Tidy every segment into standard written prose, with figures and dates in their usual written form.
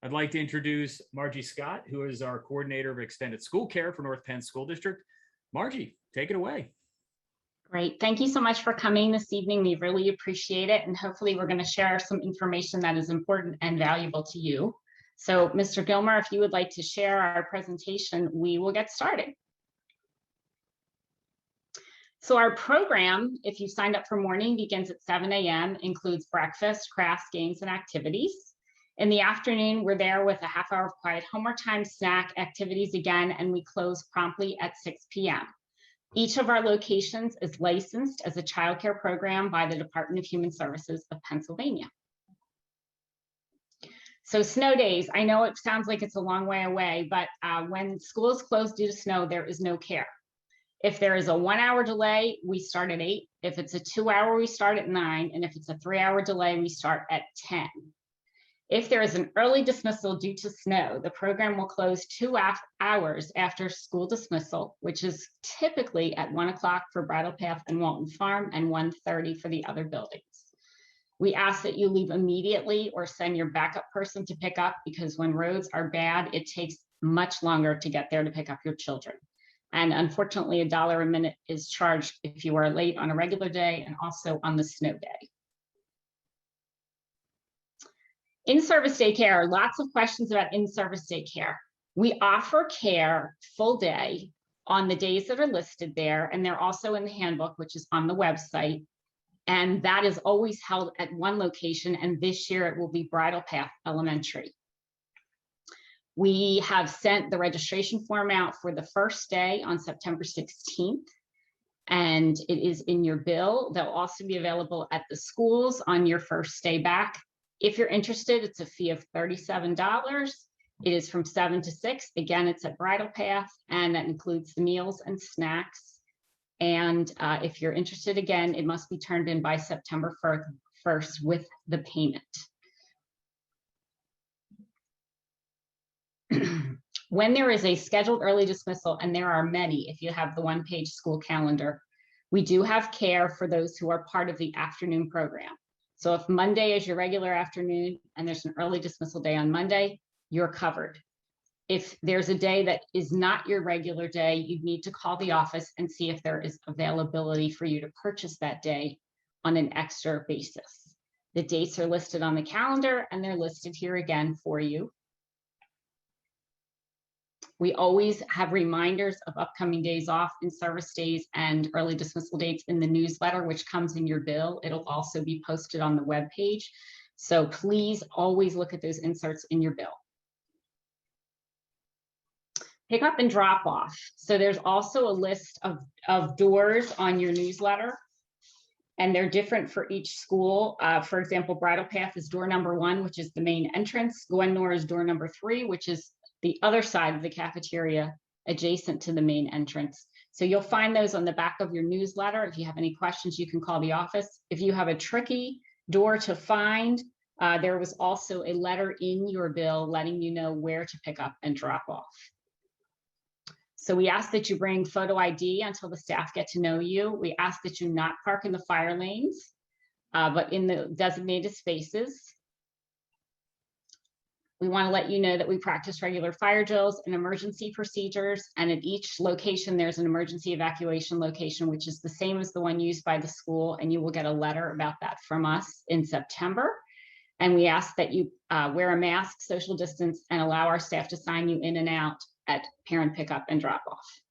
I'd like to introduce Margie Scott, who is our coordinator of extended school care for North Penn School District. Margie, take it away. Great. Thank you so much for coming this evening. We really appreciate it. And hopefully we're going to share some information that is important and valuable to you. So Mr. Gilmer, if you would like to share our presentation, we will get started. So our program, if you signed up for morning, begins at 7 a.m., includes breakfast, crafts, games, and activities. In the afternoon, we're there with a half hour of quiet homework time, snack, activities again, and we close promptly at 6 p.m. Each of our locations is licensed as a child care program by the Department of Human Services of Pennsylvania. So snow days, I know it sounds like it's a long way away, but when school is closed due to snow, there is no care. If there is a 1 hour delay, we start at 8. If it's a 2 hour, we start at 9. And if it's a 3 hour delay, we start at 10. If there is an early dismissal due to snow, the program will close 2 hours after school dismissal, which is typically at 1 o'clock for Bridle Path and Walton Farm and 1:30 for the other buildings. We ask that you leave immediately or send your backup person to pick up, because when roads are bad, it takes much longer to get there to pick up your children. And unfortunately, $1 a minute is charged if you are late on a regular day and also on the snow day. In-service daycare, lots of questions about in-service daycare. We offer care full day on the days that are listed there, and they're also in the handbook, which is on the website. And that is always held at one location, and this year it will be Bridle Path Elementary. We have sent the registration form out for the first day on September 16th, and it is in your bill. They'll also be available at the schools on your first day back. If you're interested, it's a fee of $37. It is from 7 to 6. Again, it's at Bridle Path, and that includes the meals and snacks. And if you're interested, again, it must be turned in by September 1st with the payment. When there is a scheduled early dismissal, and there are many, if you have the one-page school calendar, we do have care for those who are part of the afternoon program. So if Monday is your regular afternoon and there's an early dismissal day on Monday, you're covered. If there's a day that is not your regular day, you need to call the office and see if there is availability for you to purchase that day on an extra basis. The dates are listed on the calendar, and they're listed here again for you. We always have reminders of upcoming days off, in-service days, and early dismissal dates in the newsletter, which comes in your bill. It'll also be posted on the webpage. So please always look at those inserts in your bill. Pick up and drop off. So there's also a list of doors on your newsletter, and they're different for each school. For example, Bridle Path is door number 1, which is the main entrance. Gwen-Nor is door number 3, which is the other side of the cafeteria adjacent to the main entrance. So you'll find those on the back of your newsletter. If you have any questions, you can call the office. If you have a tricky door to find, there was also a letter in your bill letting you know where to pick up and drop off. So we ask that you bring photo ID until the staff get to know you. We ask that you not park in the fire lanes, but in the designated spaces. We want to let you know that we practice regular fire drills and emergency procedures, and at each location there's an emergency evacuation location, which is the same as the one used by the school, and you will get a letter about that from us in September. And we ask that you wear a mask, social distance, and allow our staff to sign you in and out at parent pickup and drop off.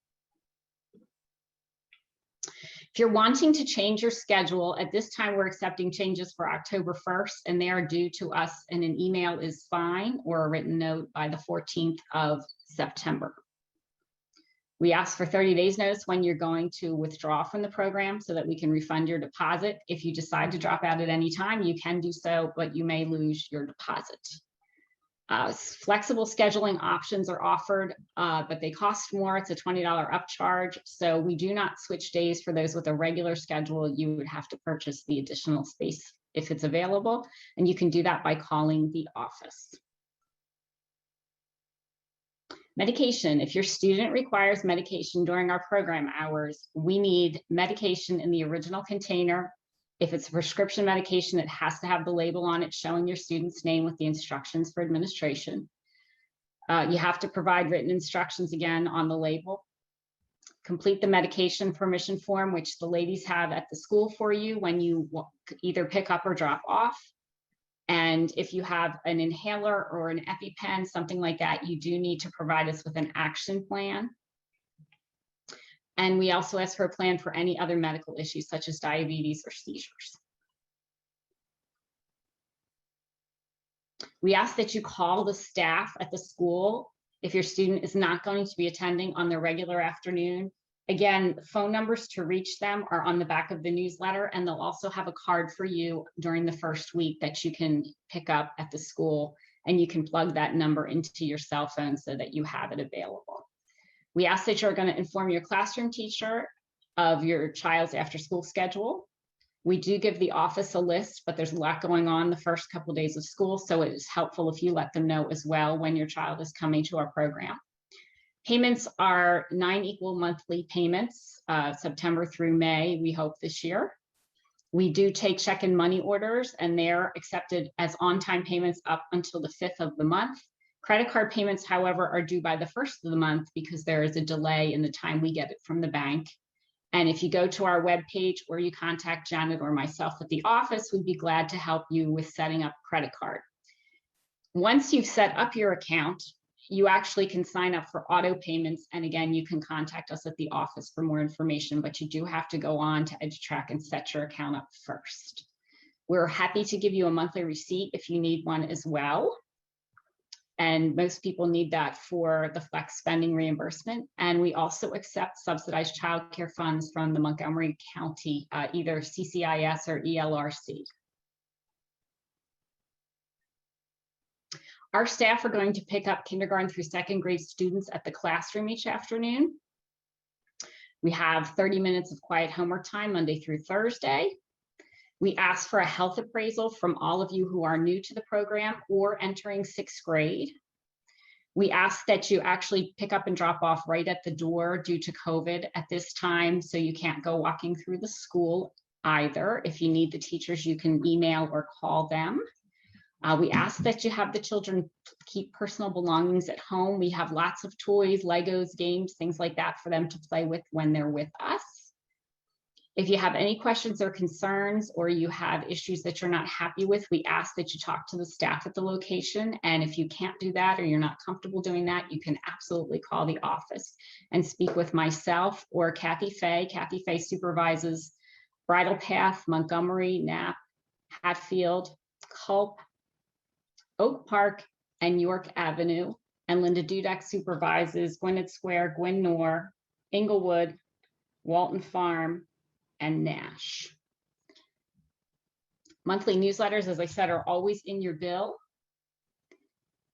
If you're wanting to change your schedule, at this time we're accepting changes for October 1st, and they are due to us, and an email is fine, or a written note by the 14th of September. We ask for 30 days notice when you're going to withdraw from the program so that we can refund your deposit. If you decide to drop out at any time, you can do so, but you may lose your deposit. Flexible scheduling options are offered, but they cost more. It's a $20 upcharge. So we do not switch days for those with a regular schedule. You would have to purchase the additional space if it's available, and you can do that by calling the office. Medication. If your student requires medication during our program hours, we need medication in the original container If it's a prescription medication, it has to have the label on it showing your student's name with the instructions for administration. You have to provide written instructions again on the label. Complete the medication permission form, which the ladies have at the school for you when you either pick up or drop off. And if you have an inhaler or an EpiPen, something like that, you do need to provide us with an action plan. And we also ask for a plan for any other medical issues such as diabetes or seizures. We ask that you call the staff at the school if your student is not going to be attending on their regular afternoon. Again, phone numbers to reach them are on the back of the newsletter, and they'll also have a card for you during the first week that you can pick up at the school, and you can plug that number into your cell phone so that you have it available. We ask that you're going to inform your classroom teacher of your child's after-school schedule. We do give the office a list, but there's a lot going on the first couple of days of school, so it is helpful if you let them know as well when your child is coming to our program. Payments are 9 equal monthly payments, September through May, we hope this year. We do take check and money orders, and they're accepted as on-time payments up until the 5th of the month. Credit card payments, however, are due by the 1st of the month because there is a delay in the time we get it from the bank. And if you go to our webpage or you contact Janet or myself at the office, we'd be glad to help you with setting up a credit card. Once you've set up your account, you actually can sign up for auto payments. And again, you can contact us at the office for more information, but you do have to go on to EduTrack and set your account up first. We're happy to give you a monthly receipt if you need one as well. And most people need that for the flex spending reimbursement. And we also accept subsidized childcare funds from the Montgomery County, either CCIS or ELRC. Our staff are going to pick up kindergarten through 2nd grade students at the classroom each afternoon. We have 30 minutes of quiet homework time Monday through Thursday. We ask for a health appraisal from all of you who are new to the program or entering 6th grade. We ask that you actually pick up and drop off right at the door due to COVID at this time, so you can't go walking through the school either. If you need the teachers, you can email or call them. We ask that you have the children keep personal belongings at home. We have lots of toys, Legos, games, things like that for them to play with when they're with us. If you have any questions or concerns, or you have issues that you're not happy with, we ask that you talk to the staff at the location. And if you can't do that or you're not comfortable doing that, you can absolutely call the office and speak with myself or Kathy Fay. Kathy Fay supervises Bridle Path, Montgomery, Knapp, Hatfield, Culp, Oak Park, and York Avenue. And Linda Dudek supervises Gwinnett Square, Gwynn-Nor, Inglewood, Walton Farm, and Nash. Monthly newsletters, as I said, are always in your bill.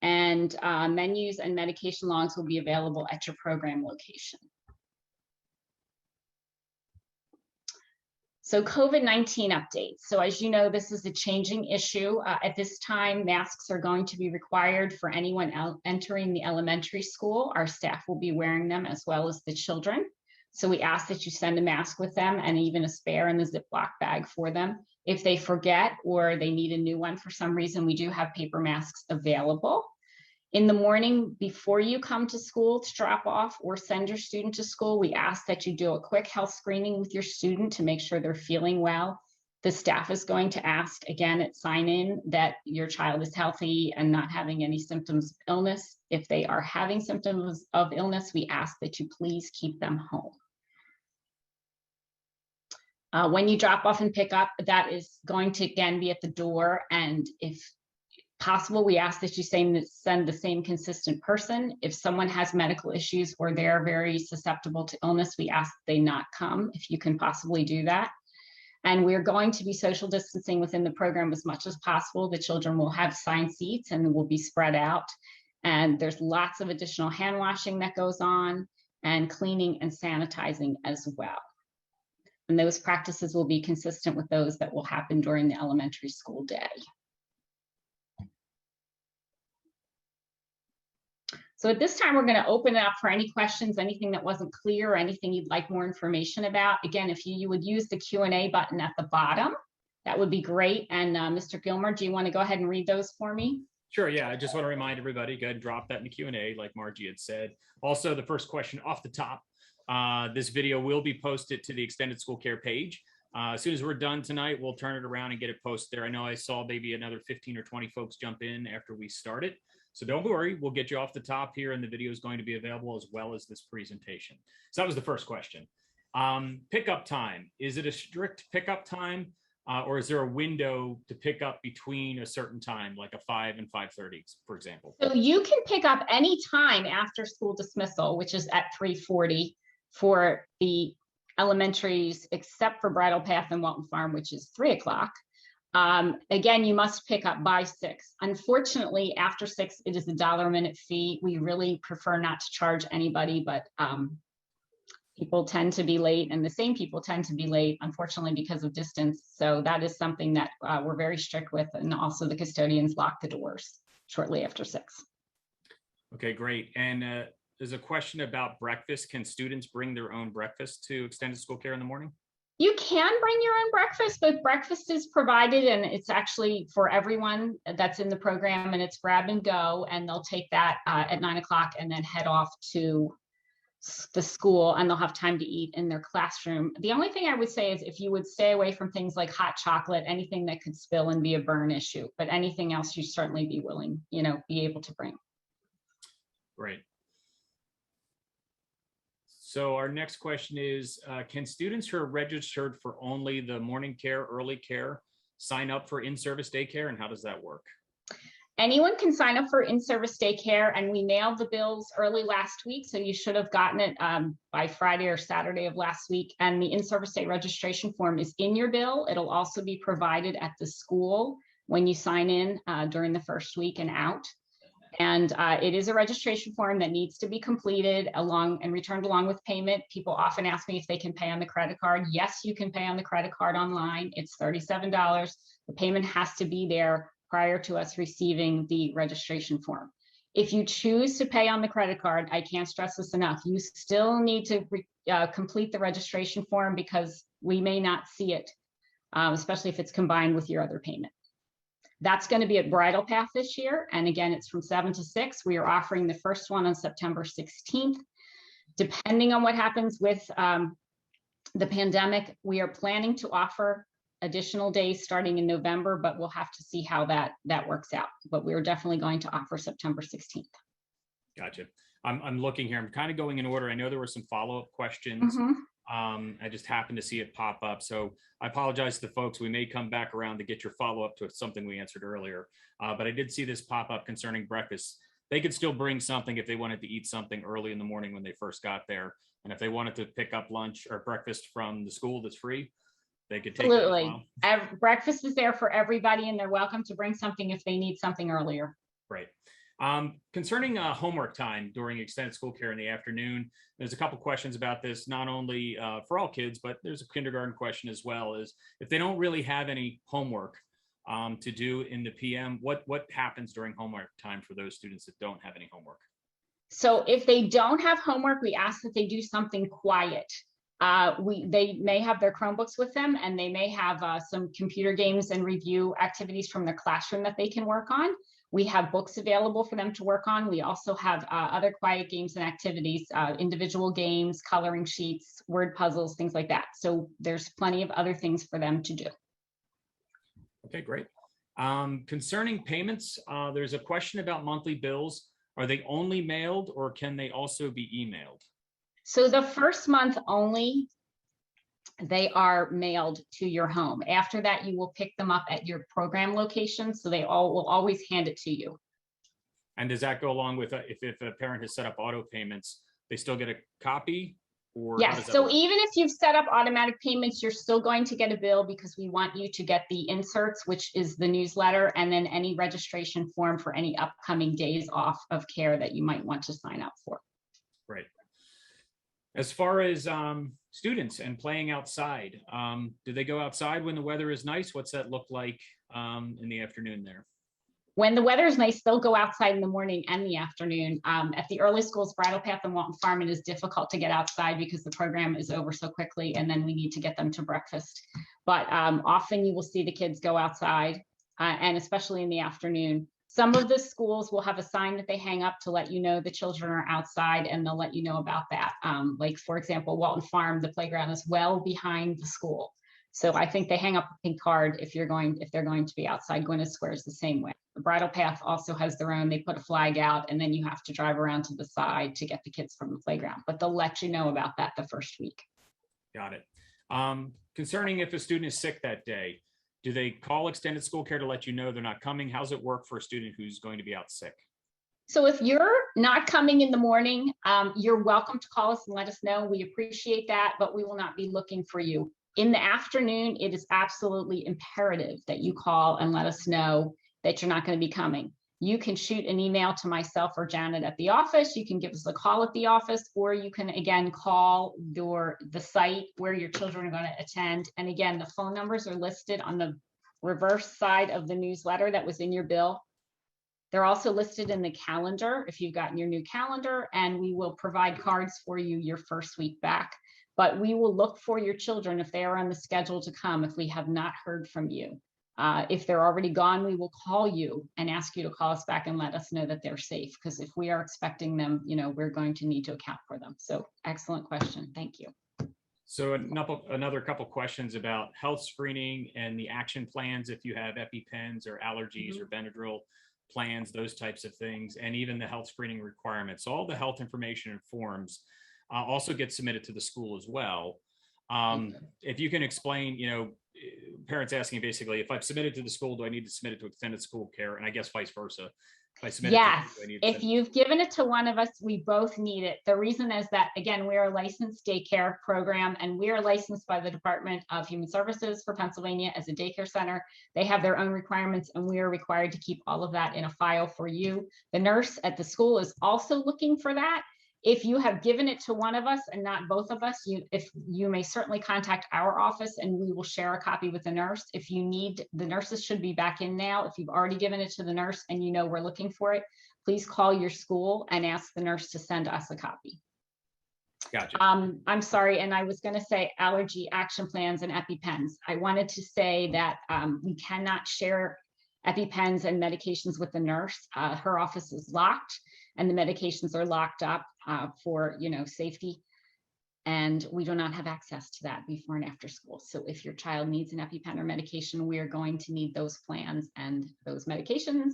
And menus and medication logs will be available at your program location. So COVID-19 updates. So as you know, this is a changing issue. At this time, masks are going to be required for anyone entering the elementary school. Our staff will be wearing them as well as the children. So we ask that you send a mask with them and even a spare in the Ziploc bag for them. If they forget or they need a new one for some reason, we do have paper masks available. In the morning, before you come to school to drop off or send your student to school, we ask that you do a quick health screening with your student to make sure they're feeling well. The staff is going to ask again at sign-in that your child is healthy and not having any symptoms of illness. If they are having symptoms of illness, we ask that you please keep them home. When you drop off and pick up, that is going to again be at the door. And if possible, we ask that you send the same consistent person. If someone has medical issues or they're very susceptible to illness, we ask that they not come if you can possibly do that. And we're going to be social distancing within the program as much as possible. The children will have assigned seats and will be spread out. And there's lots of additional hand washing that goes on and cleaning and sanitizing as well. And those practices will be consistent with those that will happen during the elementary school day. So at this time, we're going to open it up for any questions, anything that wasn't clear, or anything you'd like more information about. Again, if you would use the Q&A button at the bottom, that would be great. And Mr. Gilmer, do you want to go ahead and read those for me? Sure, yeah, I just want to remind everybody, go ahead and drop that in the Q&A like Margie had said. Also, the first question off the top, this video will be posted to the Extended School Care page. As soon as we're done tonight, we'll turn it around and get it posted there. I know I saw maybe another 15 or 20 folks jump in after we started. So don't worry, we'll get you off the top here, and the video is going to be available as well as this presentation. So that was the first question. Pickup time, is it a strict pickup time? Or is there a window to pick up between a certain time, like a 5 and 5:30, for example? So you can pick up any time after school dismissal, which is at 3:40 for the elementaries, except for Bridle Path and Walton Farm, which is 3 o'clock. Again, you must pick up by 6. Unfortunately, after 6, it is a $1 a minute fee. We really prefer not to charge anybody, but people tend to be late, and the same people tend to be late, unfortunately, because of distance. So that is something that we're very strict with. And also the custodians lock the doors shortly after 6. Okay, great. And there's a question about breakfast. Can students bring their own breakfast to Extended School Care in the morning? You can bring your own breakfast, but breakfast is provided, and it's actually for everyone that's in the program, and it's grab and go, and they'll take that at 9 o'clock and then head off to the school, and they'll have time to eat in their classroom. The only thing I would say is if you would stay away from things like hot chocolate, anything that could spill and be a burn issue, but anything else you certainly be willing, be able to bring. Great. So our next question is, can students who are registered for only the morning care, early care, sign up for in-service daycare, and how does that work? Anyone can sign up for in-service daycare, and we mailed the bills early last week, so you should have gotten it by Friday or Saturday of last week. And the in-service day registration form is in your bill. It'll also be provided at the school when you sign in during the first week and out. And it is a registration form that needs to be completed and returned along with payment. People often ask me if they can pay on the credit card. Yes, you can pay on the credit card online. It's $37. The payment has to be there prior to us receiving the registration form. If you choose to pay on the credit card, I can't stress this enough, you still need to complete the registration form because we may not see it, especially if it's combined with your other payment. That's going to be at Bridle Path this year. And again, it's from 7 to 6. We are offering the first one on September 16th. Depending on what happens with the pandemic, we are planning to offer additional days starting in November, but we'll have to see how that works out. But we're definitely going to offer September 16th. Gotcha. I'm looking here. I'm kind of going in order. I know there were some follow-up questions. I just happened to see it pop up. So I apologize to the folks. We may come back around to get your follow-up to something we answered earlier. But I did see this pop up concerning breakfast. They could still bring something if they wanted to eat something early in the morning when they first got there. And if they wanted to pick up lunch or breakfast from the school that's free, they could take it as well. Breakfast is there for everybody, and they're welcome to bring something if they need something earlier. Right. Concerning homework time during extended school care in the afternoon, there's a couple questions about this, not only for all kids, but there's a kindergarten question as well, is if they don't really have any homework to do in the PM, what happens during homework time for those students that don't have any homework? So if they don't have homework, we ask that they do something quiet. They may have their Chromebooks with them, and they may have some computer games and review activities from their classroom that they can work on. We have books available for them to work on. We also have other quiet games and activities, individual games, coloring sheets, word puzzles, things like that. So there's plenty of other things for them to do. Okay, great. Concerning payments, there's a question about monthly bills. Are they only mailed, or can they also be emailed? So the first month only, they are mailed to your home. After that, you will pick them up at your program location. So they will always hand it to you. And does that go along with if a parent has set up auto payments, they still get a copy? Or yes. So even if you've set up automatic payments, you're still going to get a bill because we want you to get the inserts, which is the newsletter, and then any registration form for any upcoming days off of care that you might want to sign up for. Right. As far as students and playing outside, do they go outside when the weather is nice? What's that look like in the afternoon there? When the weather is nice, they'll go outside in the morning and the afternoon. At the early schools, Bridle Path and Walton Farm, it is difficult to get outside because the program is over so quickly, and then we need to get them to breakfast. But often you will see the kids go outside, and especially in the afternoon. Some of the schools will have a sign that they hang up to let you know the children are outside, and they'll let you know about that. Like, for example, Walton Farm, the playground is well behind the school. So I think they hang up a pink card if they're going to be outside. Gwynedd Square is the same way. The Bridle Path also has their own. They put a flag out, and then you have to drive around to the side to get the kids from the playground. But they'll let you know about that the first week. Got it. Concerning if a student is sick that day, do they call extended school care to let you know they're not coming? How's it work for a student who's going to be out sick? So if you're not coming in the morning, you're welcome to call us and let us know. We appreciate that, but we will not be looking for you. In the afternoon, it is absolutely imperative that you call and let us know that you're not going to be coming. You can shoot an email to myself or Janet at the office. You can give us a call at the office, or you can, again, call the site where your children are going to attend. And again, the phone numbers are listed on the reverse side of the newsletter that was in your bill. They're also listed in the calendar if you've gotten your new calendar, and we will provide cards for you your first week back. But we will look for your children if they are on the schedule to come if we have not heard from you. If they're already gone, we will call you and ask you to call us back and let us know that they're safe, because if we are expecting them, we're going to need to account for them. So excellent question. Thank you. So another couple questions about health screening and the action plans if you have EpiPens or allergies or Benadryl plans, those types of things, and even the health screening requirements. So all the health information and forms also get submitted to the school as well. If you can explain, parents asking basically, if I've submitted to the school, do I need to submit it to extended school care? And I guess vice versa. If I submit yes, if you've given it to one of us, we both need it. The reason is that, again, we're a licensed daycare program, and we are licensed by the Department of Human Services for Pennsylvania as a daycare center. They have their own requirements, and we are required to keep all of that in a file for you. The nurse at the school is also looking for that. If you have given it to one of us and not both of us, you may certainly contact our office and we will share a copy with the nurse. If you need, the nurses should be back in now. If you've already given it to the nurse and we're looking for it, please call your school and ask the nurse to send us a copy. Gotcha. I'm sorry, and I was going to say allergy action plans and EpiPens. I wanted to say that we cannot share EpiPens and medications with the nurse. Her office is locked, and the medications are locked up for safety, and we do not have access to that before and after school. So if your child needs an EpiPen or medication, we are going to need those plans and those medications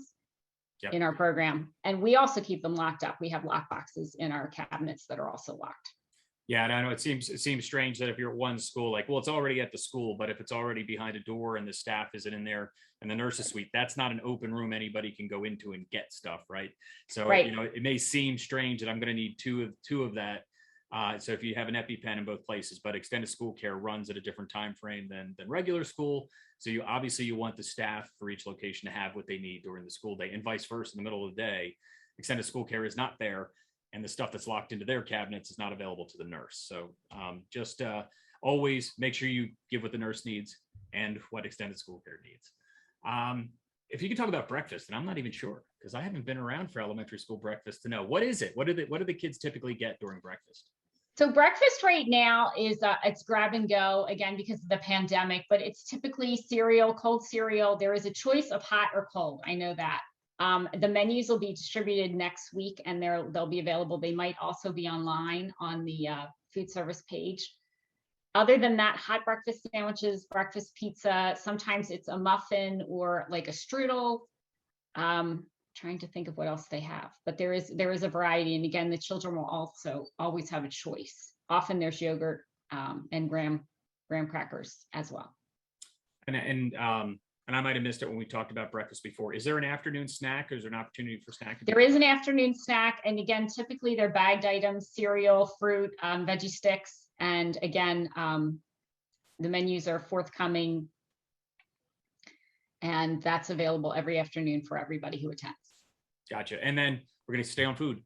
in our program. And we also keep them locked up. We have lock boxes in our cabinets that are also locked. Yeah, and I know it seems strange that if you're at one school, like, well, it's already at the school, but if it's already behind a door and the staff isn't in there and the nurse's suite, that's not an open room anybody can go into and get stuff, right? So, it may seem strange that I'm going to need two of that. So if you have an EpiPen in both places, but extended school care runs at a different time frame than regular school. So you want the staff for each location to have what they need during the school day, and vice versa. In the middle of the day, extended school care is not there, and the stuff that's locked into their cabinets is not available to the nurse. So just always make sure you give what the nurse needs and what extended school care needs. If you could talk about breakfast, and I'm not even sure because I haven't been around for elementary school breakfast to know, what is it? What do the kids typically get during breakfast? So breakfast right now is it's grab and go, again, because of the pandemic, but it's typically cereal, cold cereal. There is a choice of hot or cold. I know that. The menus will be distributed next week, and they'll be available. They might also be online on the food service page. Other than that, hot breakfast sandwiches, breakfast pizza, sometimes it's a muffin or like a strudel. Trying to think of what else they have, but there is a variety. And again, the children will also always have a choice. Often there's yogurt and graham crackers as well. And I might have missed it when we talked about breakfast before. Is there an afternoon snack, or is there an opportunity for snack? There is an afternoon snack. And again, typically they're bagged items, cereal, fruit, veggie sticks. And again, the menus are forthcoming, and that's available every afternoon for everybody who attends. Gotcha. And then we're going to stay on food.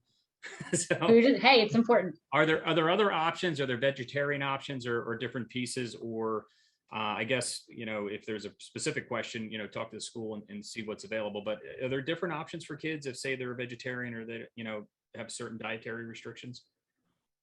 So, hey, it's important. Are there other options? Are there vegetarian options or different pieces, or I guess, if there's a specific question, talk to the school and see what's available. But are there different options for kids if, say, they're a vegetarian or they, have certain dietary restrictions?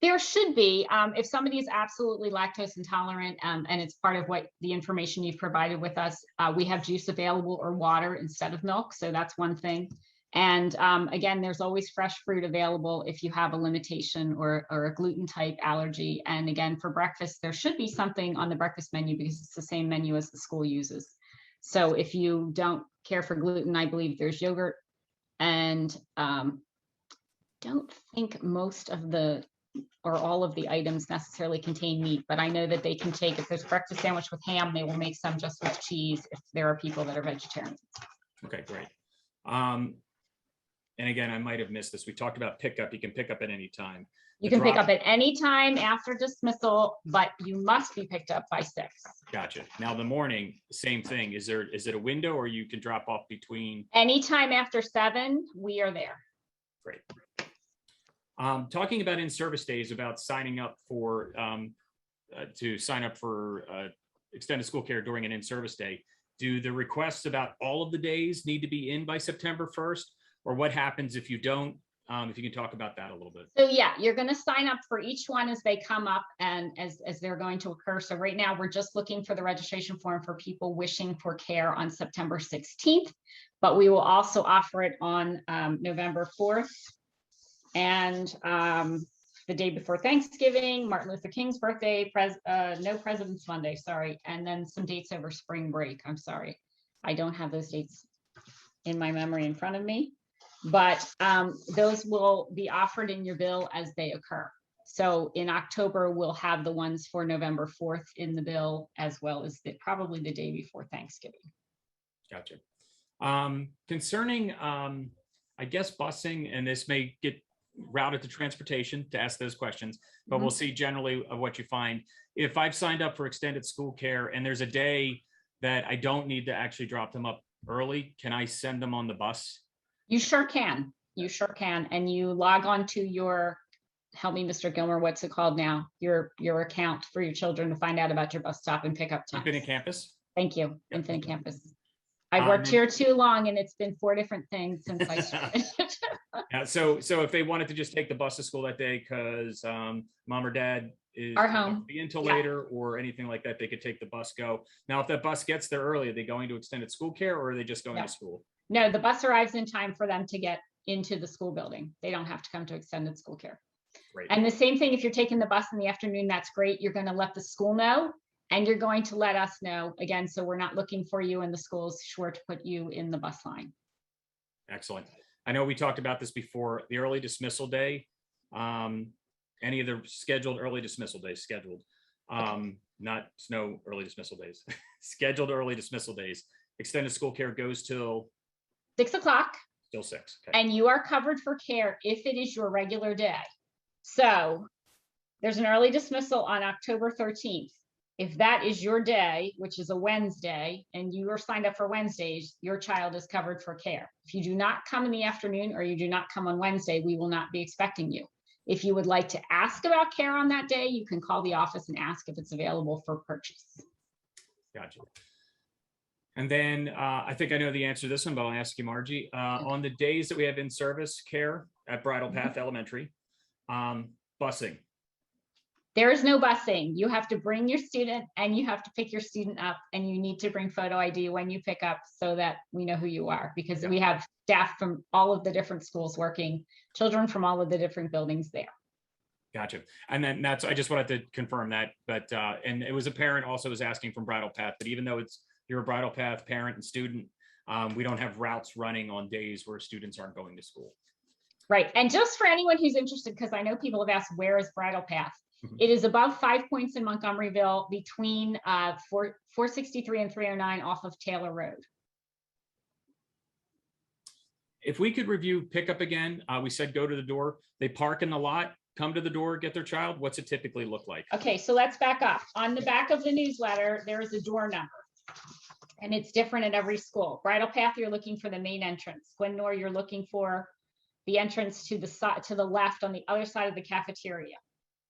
There should be, if somebody is absolutely lactose intolerant, and it's part of what the information you've provided with us, we have juice available or water instead of milk. So that's one thing. And again, there's always fresh fruit available if you have a limitation or a gluten type allergy. And again, for breakfast, there should be something on the breakfast menu because it's the same menu as the school uses. So if you don't care for gluten, I believe there's yogurt, and don't think most of the or all of the items necessarily contain meat, but I know that they can take, if there's a breakfast sandwich with ham, they will make some just with cheese if there are people that are vegetarians. Okay, great. And again, I might have missed this. We talked about pickup. You can pick up at any time. You can pick up at any time after dismissal, but you must be picked up by 6. Gotcha. Now the morning, same thing. Is it a window or you can drop off between? Anytime after 7, we are there. Great. Talking about in-service days, about signing up for to sign up for extended school care during an in-service day. Do the requests about all of the days need to be in by September 1st, or what happens if you don't? If you can talk about that a little bit. So yeah, you're going to sign up for each one as they come up and as they're going to occur. So right now we're just looking for the registration form for people wishing for care on September 16th, but we will also offer it on November 4th. And the day before Thanksgiving, Martin Luther King's birthday, no President's Monday, sorry, and then some dates over spring break. I'm sorry, I don't have those dates in my memory in front of me, but those will be offered in your bill as they occur. So in October, we'll have the ones for November 4th in the bill, as well as probably the day before Thanksgiving. Gotcha. Concerning, I guess, busing, and this may get routed to transportation to ask those questions, but we'll see generally of what you find. If I've signed up for extended school care and there's a day that I don't need to actually drop them up early, can I send them on the bus? You sure can. You sure can. And you log on to your, help me, Mr. Gilmer, what's it called now? Your account for your children to find out about your bus stop and pickup times. Infinite Campus. Thank you. Yep. Infinite Campus. I've worked here too long and it's been 4 different things since I started. Yeah, so if they wanted to just take the bus to school that day because mom or dad is home be until later or anything like that, they could take the bus, go. Now, if that bus gets there early, are they going to extended school care or are they just going to school? No, the bus arrives in time for them to get into the school building. They don't have to come to extended school care. Great. And the same thing, if you're taking the bus in the afternoon, that's great. You're going to let the school know and you're going to let us know again. So we're not looking for you and the school's sure to put you in the bus line. Excellent. I know we talked about this before, the early dismissal day, any of the scheduled early dismissal days scheduled, not snow early dismissal days, scheduled early dismissal days. Extended school care goes till 6 o'clock. Still 6. Okay. And you are covered for care if it is your regular day. So there's an early dismissal on October 13th. If that is your day, which is a Wednesday, and you are signed up for Wednesdays, your child is covered for care. If you do not come in the afternoon or you do not come on Wednesday, we will not be expecting you. If you would like to ask about care on that day, you can call the office and ask if it's available for purchase. Gotcha. And then I think I know the answer to this one, but I'll ask you, Margie. On the days that we have in-service care at Bridle Path Elementary, busing. There is no busing. You have to bring your student and you have to pick your student up, and you need to bring photo ID when you pick up so that we know who you are, because we have staff from all of the different schools working, children from all of the different buildings there. Gotcha. And then I just wanted to confirm that, but and it was a parent also was asking from Bridle Path, but even though you're a Bridle Path parent and student, we don't have routes running on days where students aren't going to school. Right. And just for anyone who's interested, because I know people have asked, where is Bridle Path? It is above 5 Points in Montgomeryville, between 463 and 309 off of Taylor Road. If we could review pickup again, we said go to the door. They park in the lot, come to the door, get their child. What's it typically look like? Okay, so let's back up. On the back of the newsletter, there is a door number, and it's different at every school. Bridle Path, you're looking for the main entrance. Gwynnor, you're looking for the entrance to the side, to the left on the other side of the cafeteria.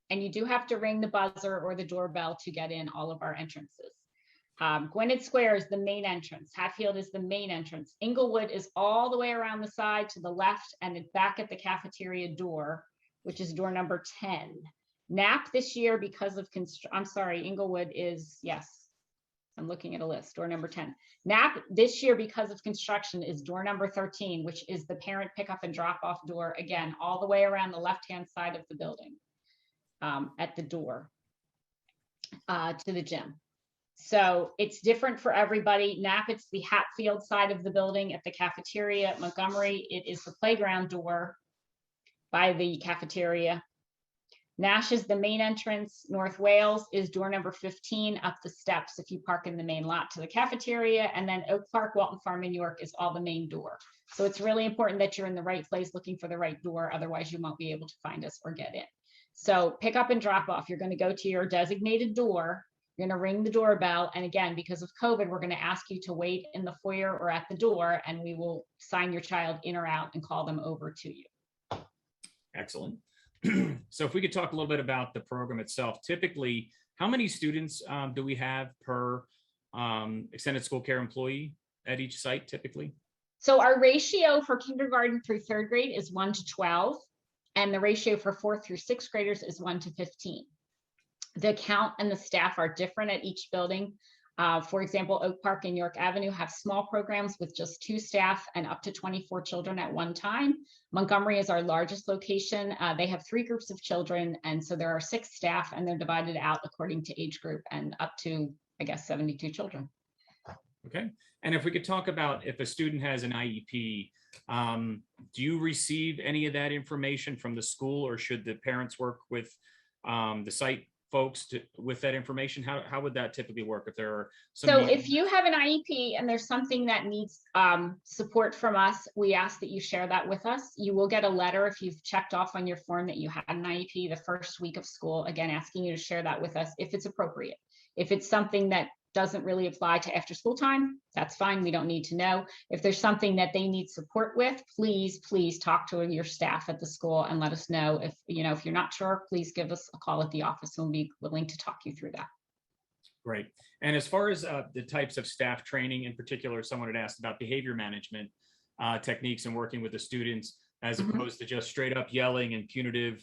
And you do have to ring the buzzer or the doorbell to get in all of our entrances. Gwinnett Square is the main entrance. Hatfield is the main entrance. Inglewood is all the way around the side to the left and it's back at the cafeteria door, which is door number 10. Knapp this year, because of I'm sorry, Inglewood is, yes, I'm looking at a list, door number 10. Knapp this year, because of construction, is door number 13, which is the parent pickup and drop off door, again, all the way around the left-hand side of the building, at the door to the gym. So it's different for everybody. Knapp, it's the Hatfield side of the building at the cafeteria. At Montgomery, it is the playground door by the cafeteria. Nash is the main entrance. North Wales is door number 15 up the steps if you park in the main lot to the cafeteria. And then Oak Park, Walton Farm, and York is all the main door. So it's really important that you're in the right place looking for the right door. Otherwise, you won't be able to find us or get in. So pick up and drop off. You're going to go to your designated door. You're going to ring the doorbell. And again, because of COVID, we're going to ask you to wait in the foyer or at the door, and we will sign your child in or out and call them over to you. Excellent. So if we could talk a little bit about the program itself, typically, how many students do we have per extended school care employee at each site typically? So our ratio for kindergarten through third grade is 1 to 12. And the ratio for 4th through 6th graders is 1 to 15. The count and the staff are different at each building. For example, Oak Park and York Avenue have small programs with just 2 staff and up to 24 children at one time. Montgomery is our largest location. They have 3 groups of children, and so there are 6 staff, and they're divided out according to age group and up to, I guess, 72 children. Okay. And if we could talk about if a student has an IEP, do you receive any of that information from the school, or should the parents work with the site folks with that information? How would that typically work if there are some So if you have an IEP and there's something that needs support from us, we ask that you share that with us. You will get a letter if you've checked off on your form that you had an IEP the first week of school, again, asking you to share that with us if it's appropriate. If it's something that doesn't really apply to after school time, that's fine. We don't need to know. If there's something that they need support with, please talk to your staff at the school and let us know. If you're not sure, please give us a call at the office and we'll be willing to talk you through that. Great. And as far as the types of staff training, in particular, someone had asked about behavior management techniques and working with the students, as opposed to just straight up yelling and punitive,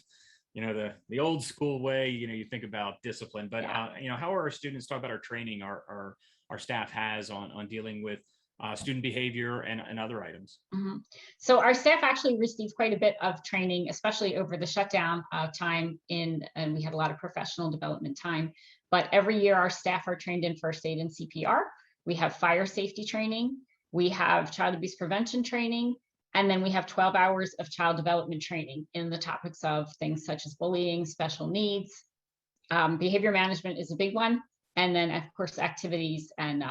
the old school way, you think about discipline, but how are our students, talk about our training our staff has on dealing with student behavior and other items? So our staff actually received quite a bit of training, especially over the shutdown time and we had a lot of professional development time, but every year our staff are trained in first aid and CPR. We have fire safety training. We have child abuse prevention training. And then we have 12 hours of child development training in the topics of things such as bullying, special needs. Behavior management is a big one. And then, of course, activities and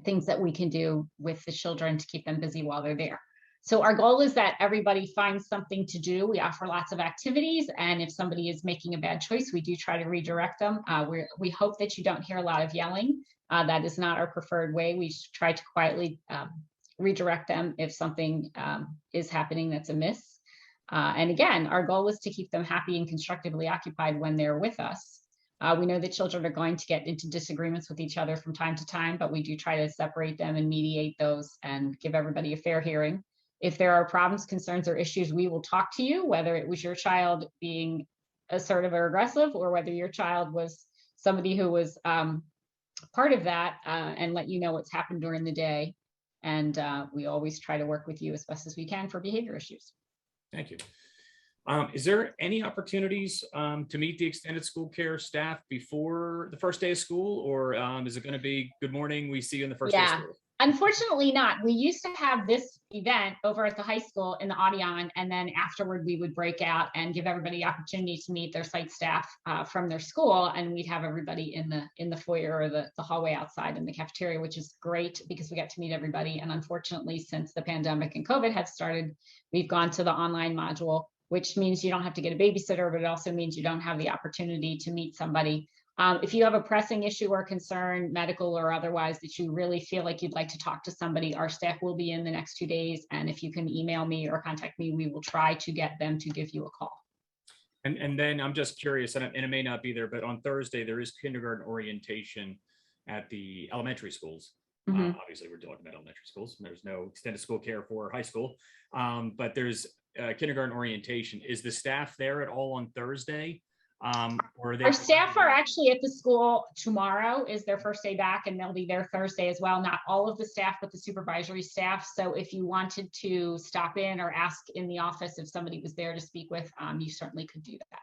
things that we can do with the children to keep them busy while they're there. So our goal is that everybody finds something to do. We offer lots of activities. And if somebody is making a bad choice, we do try to redirect them. We hope that you don't hear a lot of yelling. That is not our preferred way. We try to quietly redirect them if something is happening that's amiss. And again, our goal is to keep them happy and constructively occupied when they're with us. We know that children are going to get into disagreements with each other from time to time, but we do try to separate them and mediate those and give everybody a fair hearing. If there are problems, concerns, or issues, we will talk to you, whether it was your child being assertive or aggressive, or whether your child was somebody who was part of that, and let you know what's happened during the day. And we always try to work with you as best as we can for behavior issues. Thank you. Is there any opportunities to meet the extended school care staff before the first day of school, or is it going to be good morning, we see you in the first day of school? Unfortunately not. We used to have this event over at the high school in the Audion, and then afterward we would break out and give everybody the opportunity to meet their site staff from their school, and we'd have everybody in the foyer or the hallway outside in the cafeteria, which is great because we get to meet everybody. And unfortunately, since the pandemic and COVID had started, we've gone to the online module, which means you don't have to get a babysitter, but it also means you don't have the opportunity to meet somebody. If you have a pressing issue or concern, medical or otherwise, that you really feel like you'd like to talk to somebody, our staff will be in the next 2 days. And if you can email me or contact me, we will try to get them to give you a call. And then I'm just curious, and it may not be there, but on Thursday, there is kindergarten orientation at the elementary schools. Mhm. Obviously, we're talking about elementary schools. There's no extended school care for high school, but there's kindergarten orientation. Is the staff there at all on Thursday? Or are they? Our staff are actually at the school tomorrow is their first day back, and they'll be there Thursday as well. Not all of the staff, but the supervisory staff. So if you wanted to stop in or ask in the office if somebody was there to speak with, you certainly could do that.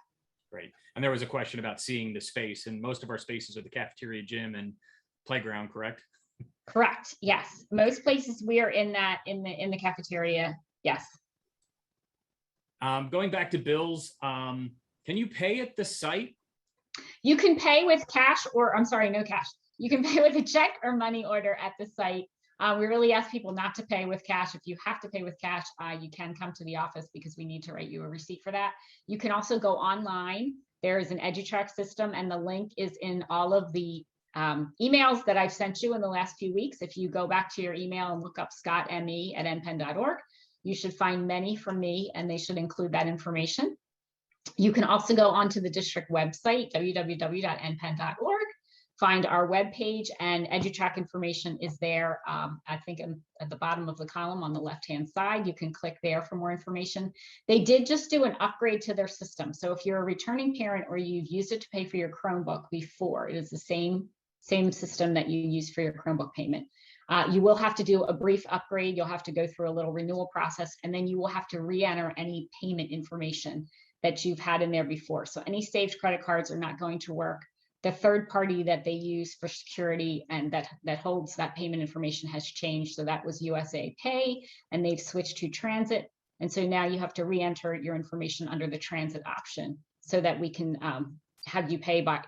Great. And there was a question about seeing the space, and most of our spaces are the cafeteria, gym, and playground, correct? Correct. Yes. Most places we are in the cafeteria. Yes. Going back to bills, can you pay at the site? You can pay with cash, or I'm sorry, no cash. You can pay with a check or money order at the site. We really ask people not to pay with cash. If you have to pay with cash, you can come to the office because we need to write you a receipt for that. You can also go online. There is an EduTrack system, and the link is in all of the emails that I've sent you in the last few weeks. If you go back to your email and look up scottme@npenn.org, you should find many from me, and they should include that information. You can also go onto the district website, www.npenn.org, find our webpage, and EduTrack information is there. I think at the bottom of the column on the left-hand side, you can click there for more information. They did just do an upgrade to their system. So if you're a returning parent or you've used it to pay for your Chromebook before, it is the same system that you use for your Chromebook payment. You will have to do a brief upgrade. You'll have to go through a little renewal process, and then you will have to re-enter any payment information that you've had in there before. So any saved credit cards are not going to work. The third party that they use for security and that holds that payment information has changed. So that was USA Pay, and they've switched to Transit. And so now you have to re-enter your information under the Transit option so that we can have you pay by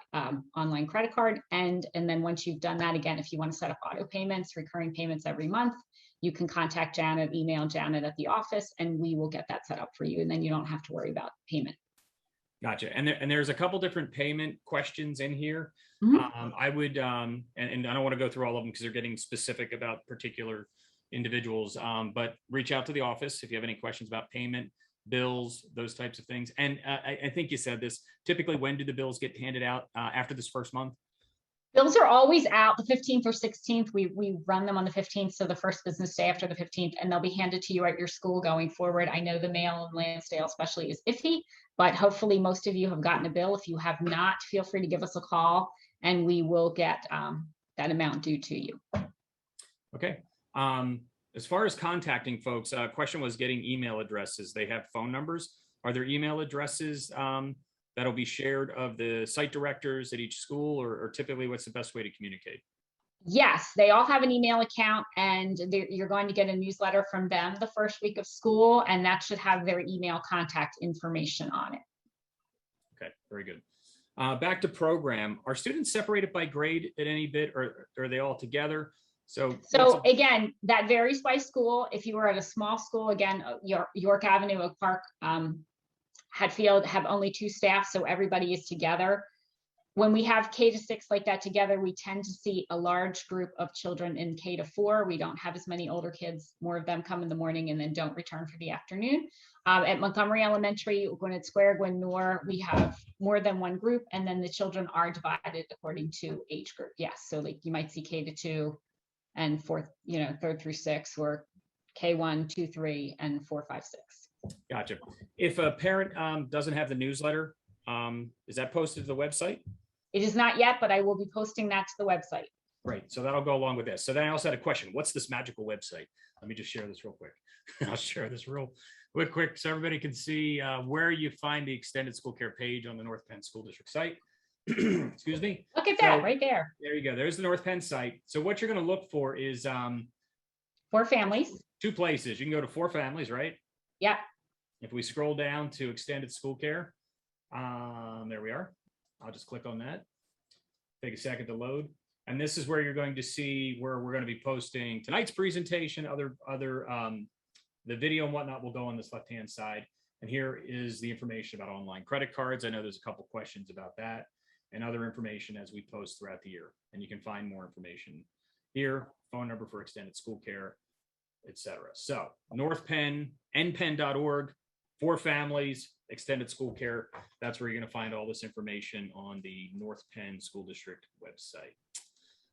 online credit card. And then once you've done that, again, if you want to set up auto payments, recurring payments every month, you can contact Janet, email Janet at the office, and we will get that set up for you. And then you don't have to worry about payment. Gotcha. And there's a couple different payment questions in here. Mhm. I would, and I don't want to go through all of them because they're getting specific about particular individuals, but reach out to the office if you have any questions about payment, bills, those types of things. And I think you said this, typically when do the bills get handed out after this first month? Bills are always out the 15th or 16th. We run them on the 15th, so the first business day after the 15th, and they'll be handed to you at your school going forward. I know the mail in Lansdale especially is iffy, but hopefully most of you have gotten a bill. If you have not, feel free to give us a call, and we will get that amount due to you. Okay. As far as contacting folks, question was getting email addresses. They have phone numbers. Are there email addresses that'll be shared of the site directors at each school, or typically what's the best way to communicate? Yes, they all have an email account, and you're going to get a newsletter from them the first week of school, and that should have their email contact information on it. Okay, very good. Back to program. Are students separated by grade at any bit, or are they all together? So again, that varies by school. If you were at a small school, again, York Avenue, Oak Park, Hatfield have only 2 staff, so everybody is together. When we have K-6 like that together, we tend to see a large group of children in K-4. We don't have as many older kids. More of them come in the morning and then don't return for the afternoon. At Montgomery Elementary, Gwinnett Square, Gwynn-Noor, we have more than one group, and then the children are divided according to age group. Yes, so like you might see K-2 and 4th, 3rd through 6th, or K1, 2, 3, and 4, 5, 6. Gotcha. If a parent doesn't have the newsletter, is that posted to the website? It is not yet, but I will be posting that to the website. Great. So that'll go along with this. So then I also had a question. What's this magical website? Let me just share this real quick. I'll share this real quick so everybody can see where you find the extended school care page on the North Penn School District site. Excuse me. Look at that right there. There you go. There's the North Penn site. So what you're going to look for is 4 families. 2 places. You can go to 4 families, right? Yeah. If we scroll down to extended school care, there we are. I'll just click on that. Take a second to load. And this is where you're going to see where we're going to be posting tonight's presentation, the video and whatnot will go on this left-hand side. And here is the information about online credit cards. I know there's a couple questions about that and other information as we post throughout the year. And you can find more information here, phone number for extended school care, etc. So North Penn, npenn.org, 4 families, extended school care. That's where you're going to find all this information on the North Penn School District website.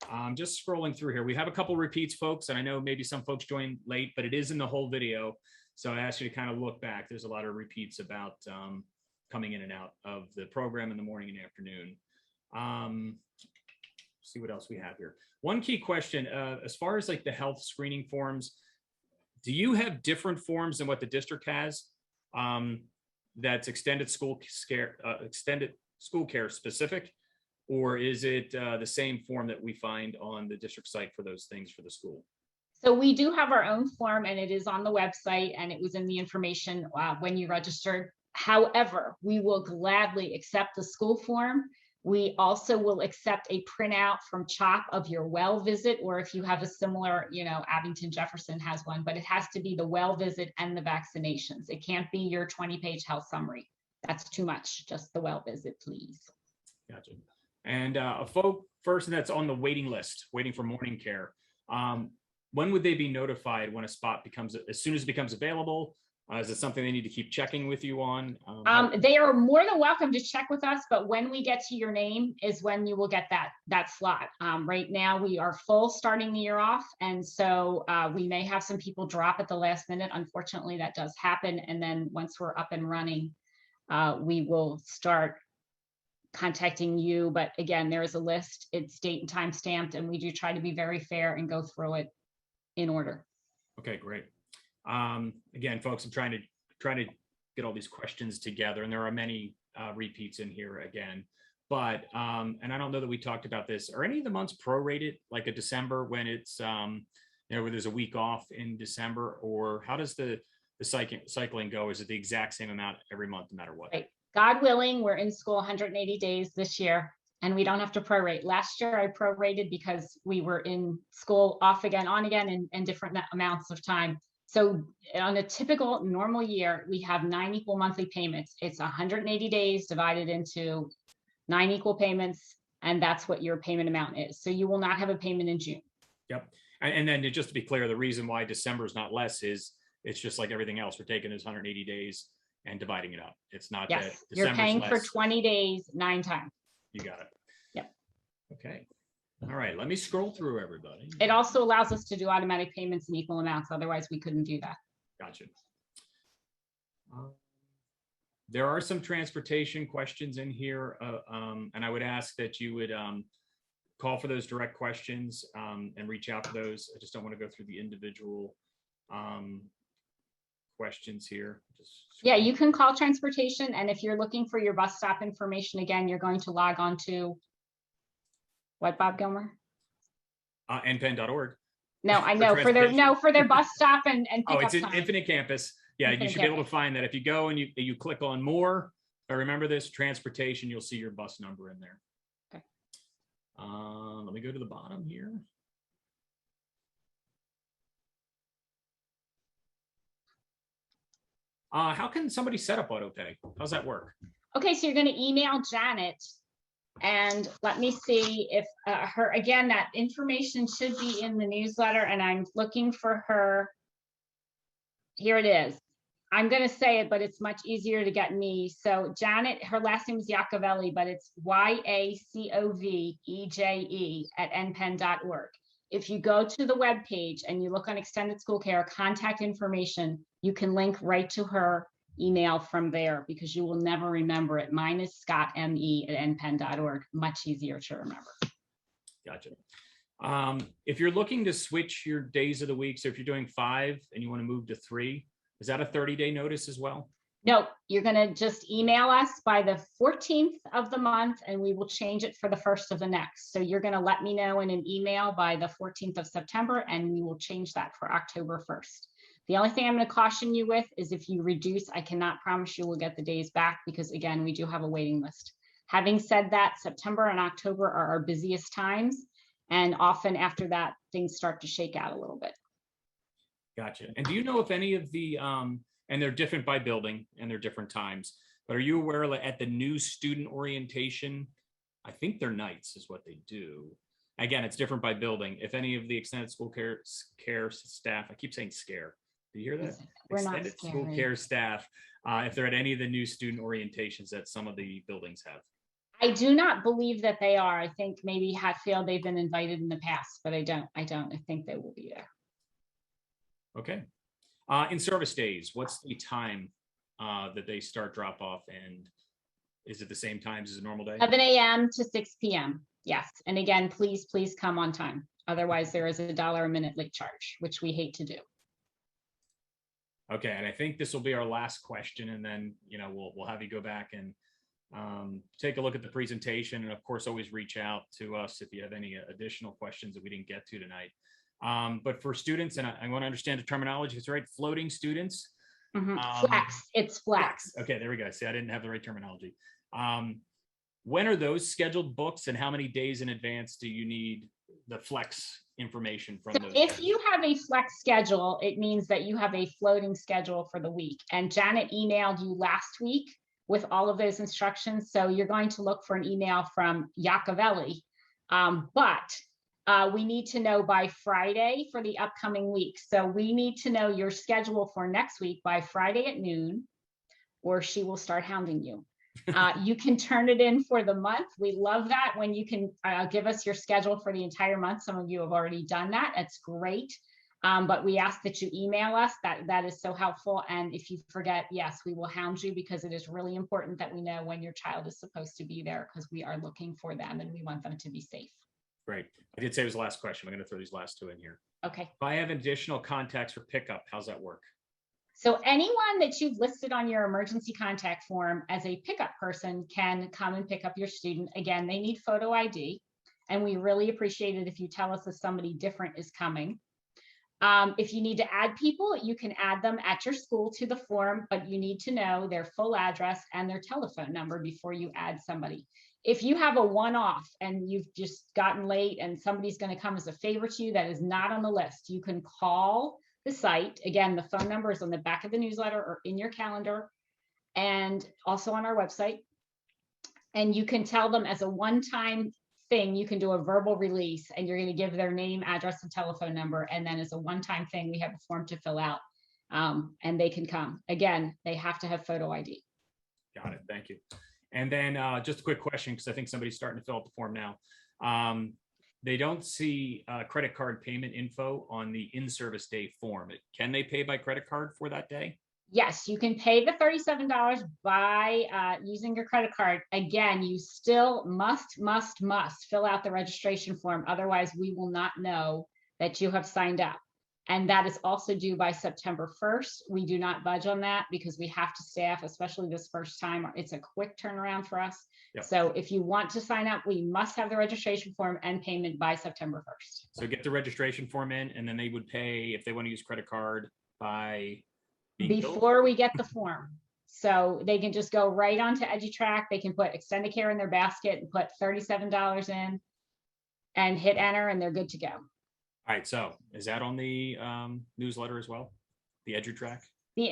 I'm just scrolling through here. We have a couple repeats, folks, and I know maybe some folks joined late, but it is in the whole video. So I asked you to kind of look back. There's a lot of repeats about coming in and out of the program in the morning and afternoon. See what else we have here. One key question, as far as like the health screening forms, do you have different forms than what the district has? That's extended school care specific, or is it the same form that we find on the district site for those things for the school? So we do have our own form, and it is on the website, and it was in the information when you registered. However, we will gladly accept the school form. We also will accept a printout from CHOP of your well visit, or if you have a similar, Abington Jefferson has one, but it has to be the well visit and the vaccinations. It can't be your 20-page health summary. That's too much. Just the well visit, please. Gotcha. And a person that's on the waiting list, waiting for morning care, when would they be notified when a spot becomes, as soon as it becomes available? Is it something they need to keep checking with you on? They are more than welcome to check with us, but when we get to your name is when you will get that slot. Right now we are full starting the year off, and so we may have some people drop at the last minute. Unfortunately, that does happen. And then once we're up and running, we will start contacting you. But again, there is a list. It's date and time stamped, and we do try to be very fair and go through it in order. Okay, great. Again, folks, I'm trying to get all these questions together, and there are many repeats in here again. But and I don't know that we talked about this. Are any of the months prorated, like a December when it's where there's a week off in December, or how does the cycling go? Is it the exact same amount every month, no matter what? Right. God willing, we're in school 180 days this year, and we don't have to prorate. Last year I prorated because we were in school off again, on again, and different amounts of time. So on a typical normal year, we have 9 equal monthly payments. It's 180 days divided into 9 equal payments, and that's what your payment amount is. So you will not have a payment in June. Yep. And then just to be clear, the reason why December is not less is it's just like everything else. We're taking those 180 days and dividing it up. It's not that Yes, you're paying for less. 20 days, 9 times. You got it. Yep. Okay. All right, let me scroll through everybody. It also allows us to do automatic payments in equal amounts. Otherwise, we couldn't do that. Gotcha. There are some transportation questions in here, and I would ask that you would call for those direct questions and reach out to those. I just don't want to go through the individual questions here. Yeah, you can call transportation, and if you're looking for your bus stop information, again, you're going to log on to what, Bob Gilmer? npen.org. No, I know for their bus stop and oh, it's in Infinite Campus. Yeah, you should be able to find that if you go and you click on more. But remember this transportation, you'll see your bus number in there. Okay. Let me go to the bottom here. How can somebody set up autopay? How's that work? Okay, so you're going to email Janet. And let me see if again, that information should be in the newsletter, and I'm looking for her. Here it is. I'm going to say it, but it's much easier to get me. So Janet, her last name is Iacovelli, but it's YACOVEJE@npen.org. If you go to the web page and you look on extended school care contact information, you can link right to her email from there, because you will never remember it. Mine is scottme@npen.org. Much easier to remember. Gotcha. If you're looking to switch your days of the week, so if you're doing 5 and you want to move to 3, is that a 30-day notice as well? No, you're going to just email us by the 14th of the month, and we will change it for the 1st of the next. So you're going to let me know in an email by the 14th of September, and we will change that for October 1st. The only thing I'm going to caution you with is if you reduce, I cannot promise you we'll get the days back, because again, we do have a waiting list. Having said that, September and October are our busiest times, and often after that, things start to shake out a little bit. Gotcha. And do you know if any of the, and they're different by building and they're different times, but are you aware at the new student orientation, I think they're nights is what they do. Again, it's different by building. If any of the extended school care staff, I keep saying scare. Do you hear that? We're extended not school care staff, if they're at any of the new student orientations that some of the buildings have. I do not believe that they are. I think maybe Hatfield, they've been invited in the past, but I think they will be there. Okay. In-service days, what's the time that they start drop off, and is it the same times as a normal day? 7 a.m. to 6 p.m. Yes. And again, please come on time. Otherwise, there is $1 a minute late charge, which we hate to do. Okay. And I think this will be our last question, and then, we'll have you go back and take a look at the presentation. And of course, always reach out to us if you have any additional questions that we didn't get to tonight. But for students, and I want to understand the terminology, it's right, floating students. Flex, it's flex. Okay, there we go. See, I didn't have the right terminology. When are those scheduled books, and how many days in advance do you need the flex information from those? If you have a flex schedule, it means that you have a floating schedule for the week. And Janet emailed you last week with all of those instructions. So you're going to look for an email from Yacovelli. But we need to know by Friday for the upcoming week. So we need to know your schedule for next week by Friday at noon, or she will start hounding you. You can turn it in for the month. We love that when you can give us your schedule for the entire month. Some of you have already done that. That's great. But we ask that you email us. That is so helpful. And if you forget, yes, we will hound you, because it is really important that we know when your child is supposed to be there, because we are looking for them and we want them to be safe. Great. I did say it was the last question. I'm going to throw these last two in here. Okay. If I have additional contacts for pickup, how's that work? So anyone that you've listed on your emergency contact form as a pickup person can come and pick up your student. Again, they need photo ID, and we really appreciate it if you tell us if somebody different is coming. If you need to add people, you can add them at your school to the form, but you need to know their full address and their telephone number before you add somebody. If you have a one-off and you've just gotten late and somebody's going to come as a favor to you that is not on the list, you can call the site. Again, the phone number is on the back of the newsletter or in your calendar, and also on our website. And you can tell them as a one-time thing, you can do a verbal release, and you're going to give their name, address, and telephone number. And then as a one-time thing, we have a form to fill out, and they can come. Again, they have to have photo ID. Got it. Thank you. And then just a quick question, because I think somebody's starting to fill out the form now. They don't see credit card payment info on the in-service day form. Can they pay by credit card for that day? Yes, you can pay the $37 by using your credit card. Again, you still must fill out the registration form. Otherwise, we will not know that you have signed up. And that is also due by September 1st. We do not budge on that because we have to staff, especially this first time. It's a quick turnaround for us. Yep. So if you want to sign up, we must have the registration form and payment by September 1st. So get the registration form in, and then they would pay if they want to use credit card by before we get the form. So they can just go right onto EduTrack. They can put extended care in their basket and put $37 in and hit enter, and they're good to go. All right. So is that on the newsletter as well? The EduTrack? The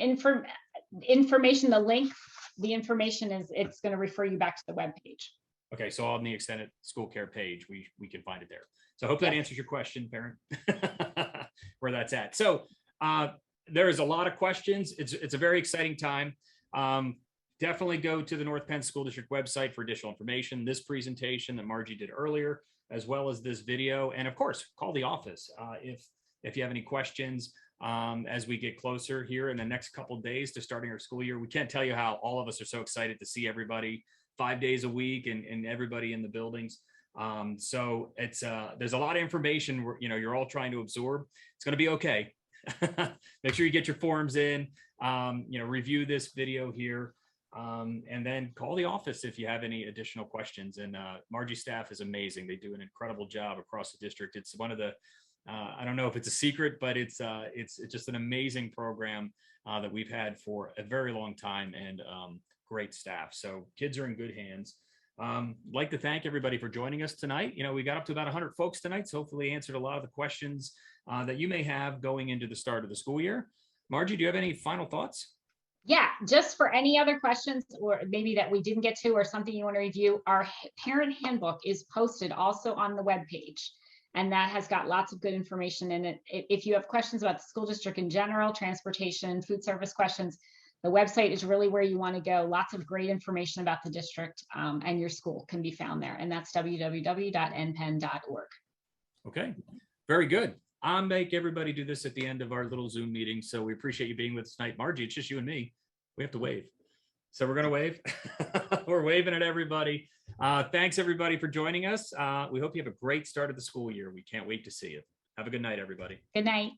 information, the link, the information is, it's going to refer you back to the web page. Okay. So on the extended school care page, we can find it there. So I hope that answers your question, parent, where that's at. So there's a lot of questions. It's a very exciting time. Definitely go to the North Penn School District website for additional information. This presentation that Margie did earlier, as well as this video, and of course, call the office if you have any questions as we get closer here in the next couple of days to starting our school year. We can't tell you how all of us are so excited to see everybody 5 days a week and everybody in the buildings. So it's there's a lot of information you're all trying to absorb. It's going to be okay. Make sure you get your forms in, review this video here, and then call the office if you have any additional questions. And Margie's staff is amazing. They do an incredible job across the district. It's one of the, I don't know if it's a secret, but it's just an amazing program that we've had for a very long time, and great staff. So kids are in good hands. Like to thank everybody for joining us tonight. We got up to about 100 folks tonight, so hopefully answered a lot of the questions that you may have going into the start of the school year. Margie, do you have any final thoughts? Yeah, just for any other questions or maybe that we didn't get to or something you want to review, our parent handbook is posted also on the webpage, and that has got lots of good information in it. If you have questions about the school district in general, transportation, food service questions, the website is really where you want to go. Lots of great information about the district and your school can be found there. And that's www.npen.org. Okay, very good. I'll make everybody do this at the end of our little Zoom meeting. So we appreciate you being with us tonight. Margie, it's just you and me. We have to wave. So we're going to wave. We're waving at everybody. Thanks, everybody, for joining us. We hope you have a great start of the school year. We can't wait to see you. Have a good night, everybody. Good night.